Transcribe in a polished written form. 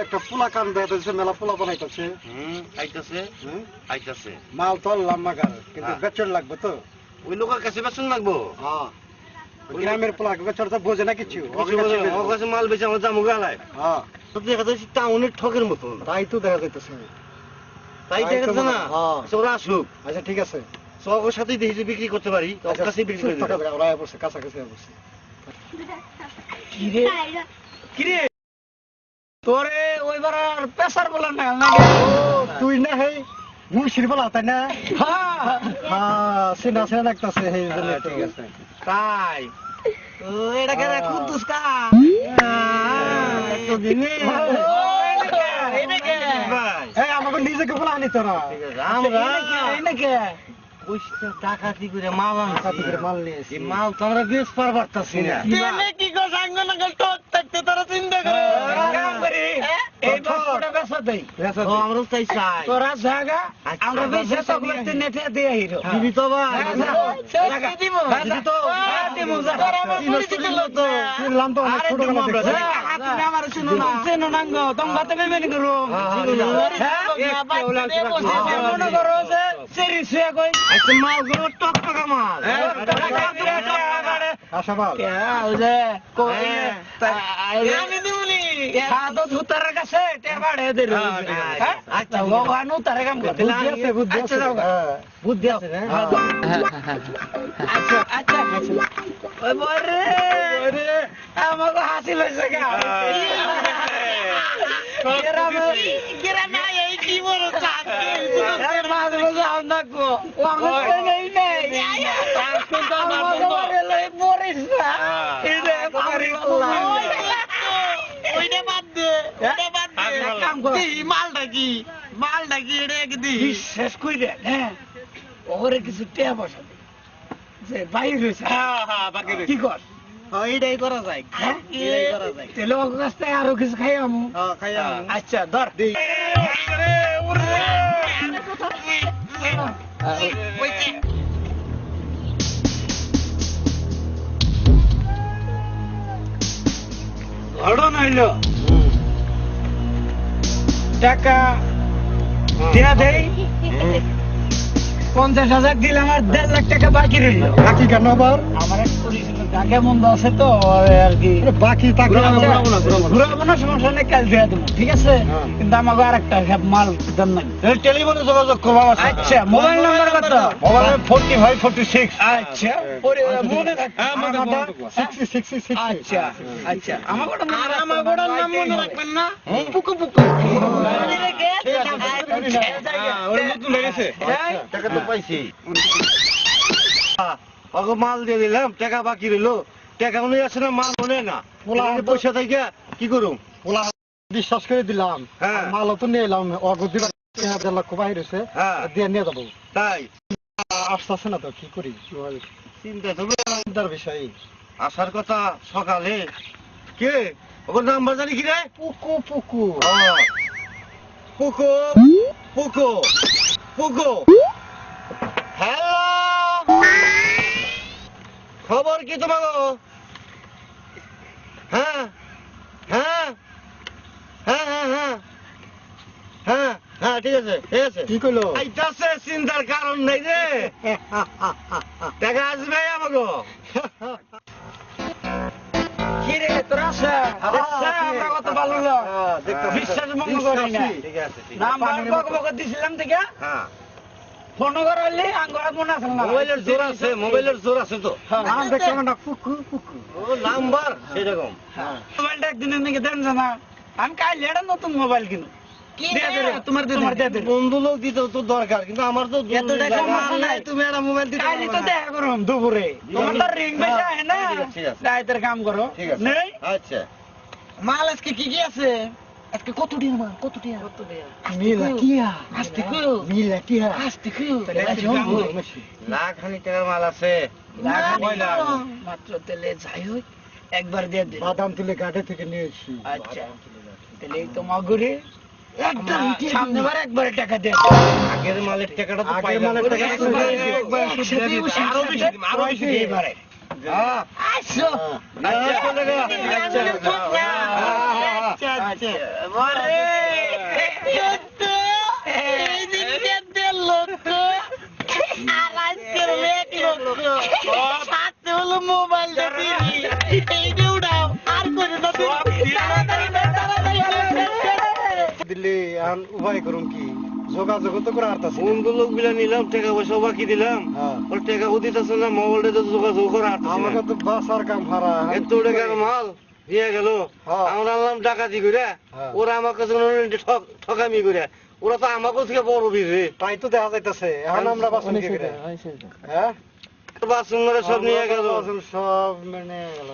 একটা পোলা কান দেখাইতেছে, মেলা পোলা বানাইতেছে। আইতাছে মাল তো লম্বা গার, কিন্তু বেচর লাগবে তো। ওই লোকের কাছে বেতন লাগবো। হ্যাঁ, গ্রামের পোলা বেচর তো বোঝে না কিছু। ওর কাছে মাল বেচে আমার জামু গালায়। হ্যাঁ, তো দেখা যাচ্ছে টাউনের ঠকের মতন। তাই তো দেখা যাইতেছে। তাই দেখা যাচ্ছে না? হ্যাঁ। ওরা আসুক, আচ্ছা ঠিক আছে, ওর সাথেই দেখি বিক্রি করতে পারি। ওর কাছেই বিক্রি করে দেবো। ওরা পড়ছে, কাছাকাছি পড়ছে। কিরে তোরে ওইবার আর পেশার বলা না ও তুই না হে মুশির বলা তাই না? হ্যাঁ, সিনা সিনা লাগতেছে। ঠিক আছে। তাই ও এটা কেন কুদ্দুস কা তো দিনে এই আমাকে নিজেকে বলা আনি তোরা। ঠিক আছে, আমরা এনেকে পয়সা টাকাতি করে মাল আনছি। টাকাতি করে মাল নিয়ে এসছি। এই মাল তো আমরা বেশ পারবারতাছি না। তেনে কি গো সাঙ্গ নাঙ্গল তো থাকতে তোরা চিন্তা করে কাম করি এই বছরটা বেচা দেই ও, আমরাও তাই চাই। তোরা জায়গা আচ্ছা, আমরা বেশি তো করতে নেতে দিয়ে হিরো দিবি তো ভাই? দিব দিবি তো? দিমু যা তোরা আমার পরিচিত লোক তো শুনলাম তো অনেক আরে ছোট দিমু বেলা আমরা দেখছি। তুমি আমার শুনো না চেনো নাঙ্গ তুমি বাতে বেবেন করো মনে করো যে সেরি শুয়ে কই আচ্ছা, মালগুলো টকটকা মাল। আশা বল। ওই যে কই হ্যাঁ। আমি দিমুনি সাদো ধুতার কাছে টেবাড়ে দে হ্যাঁ, আচ্ছা ভগবান উতারে কাম করতে বুদ্ধি আছে, বুদ্ধি আছে। হ্যাঁ, বুদ্ধি আছে না? আচ্ছা আচ্ছা ওই বরে আমাকে হাসি লইছে গা বিশ্বাস করি হ্যাঁ ওরে কিছু টেয়া বসা যে বাইর হয়েছে কি কর এইটাই করা যায়। হ্যাঁ? এইটাই করা যায়। তেলে ওর কাছ থেকে আরো কিছু খাই আমু খাইয়া আচ্ছা ধর ঘটনা হইল টাকা দেয়া দেই 50,000 দিলাম আর 1.5 লাখ টাকা বাকি রইল বাকি কেন আবার? আমার এক পরিচিত টাকা মন্দ আছে তো আর কি আরে বাকি টাকা ঘুরাবো না সমস্যা নেই কাল দিয়ে দেবো ঠিক আছে হ্যাঁ। কিন্তু আমাকে আর একটা মাল দেন নাই টেলিফোনে যোগাযোগ করবো। আচ্ছা মোবাইল নাম্বার কত মোবাইল 4546। আচ্ছা মনে রাখ সিক্সটি সিক্সটি সিক্সটি। আচ্ছা আচ্ছা আমার গোটা আমার গোটার নাম মনে রাখবেন না? পুকু পুকু ওটা নতুন লেগেছে। টাকা তো পাইছি। ওকে মাল দিয়ে দিলাম, টাকা বাকি রইলো। টাকা মনে আছে না, মাল মনে না। পয়সা থেকে কি করুম? ওলা বিশ্বাস করে দিলাম। হ্যাঁ। মাল তো নিয়ে এলাম, অগদি 1.5 লাখ বাইরে হয়েছে। হ্যাঁ। দিয়ে নিয়ে যাবো। তাই আসতেছে না তো, কি করি? চিন্তা তো চিন্তার বিষয়। আসার কথা সকালে। কে ওর নাম্বার জানি কি রে? পুকু পুকু। পুকো পুকো পুকো। হ্যালো, খবর কি তোমার? হ্যাঁ হ্যাঁ হ্যাঁ হ্যাঁ হ্যাঁ হ্যাঁ হ্যাঁ, ঠিক আছে ঠিক আছে। কি কইলো? আইতাছে, চিন্তার কারণ নাই রে। টাকা আসবে আমাকে। কি রে তোরা আসা আমরা কত ভালো লোক বিশ্বাস মঙ্গ করি না ঠিক আছে ঠিক আছে। নাম্বার বক বক দিছিলাম থেকে হ্যাঁ, ফোন করাইলে আঙ্গরা মনে আছে না মোবাইলের জোর আছে, মোবাইলের জোর আছে তো। নাম দেখে না, পুকু পুকু। ও নাম্বার সেরকম। মোবাইলটা একদিনের নাকি দেন না আমি কাল এটা নতুন মোবাইল কিনো তোমার বন্ধু লোক দিতে তো দরকার, কিন্তু আমার তো এত টাকা মাল নাই, তুমি একটা মোবাইল দিতে কালই তো দেখা করুম দুপুরে তোমার তো রিং বেশা হয় না ঠিক আছে। রাইতের কাম করো ঠিক আছে নেই আচ্ছা। মাল আজকে কি কি আছে আজকে কত টিয়া মাল কত টিয়া মিলা কিয়া। আস্তে কো মিলা কিয়া। আস্তে কো লাখ খানি টাকার মাল আছে। মাত্র তেলে যাই হোক একবার দিয়ে দে বাদাম তুলে গাড়ি থেকে নিয়ে এসছি। আচ্ছা তাহলে এই তো মগুরে একদম সামনে বার একবার টাকা দে আগের মালের টাকাটা তো আগের পাইলাম। মালের টাকাটা তো একবার দিয়ে দিবো। একবার সুদ দিয়ে দিবো। আরো বেশি দিবো, আরো বেশি দিবো। এবারে হ্যাঁ, 500 চলে গেল। মরে এই দিকে 1.5 লক্ষ আর আজকের 1 লক্ষ সাথে হলো মোবাইলটা দিবি এইটা উঠাও আর করে না দিল্লি এখন উপায় করুম কি যোগাযোগ তো করে আরতাছি বন্ধু লোক গুলা নিলাম টাকা পয়সা বাকি দিলাম হ্যাঁ। ওর টাকা উদিতেছে না মোবাইলটা তো যোগাযোগ করে আমাকে তো বাসার কাম ভাড়া এত টাকার মাল দিয়ে গেল হ্যাঁ। আমরা আনলাম ডাকাতি করে হ্যাঁ। ওরা আমাকে ঠকামি করে ওরা তো আমাকে থেকে বড় বীর রে তাই তো দেখা যাইতেছে এখন আমরা বাসন কি করে হ্যাঁ বাসন সব নিয়ে গেল বাসন সব মানে গেল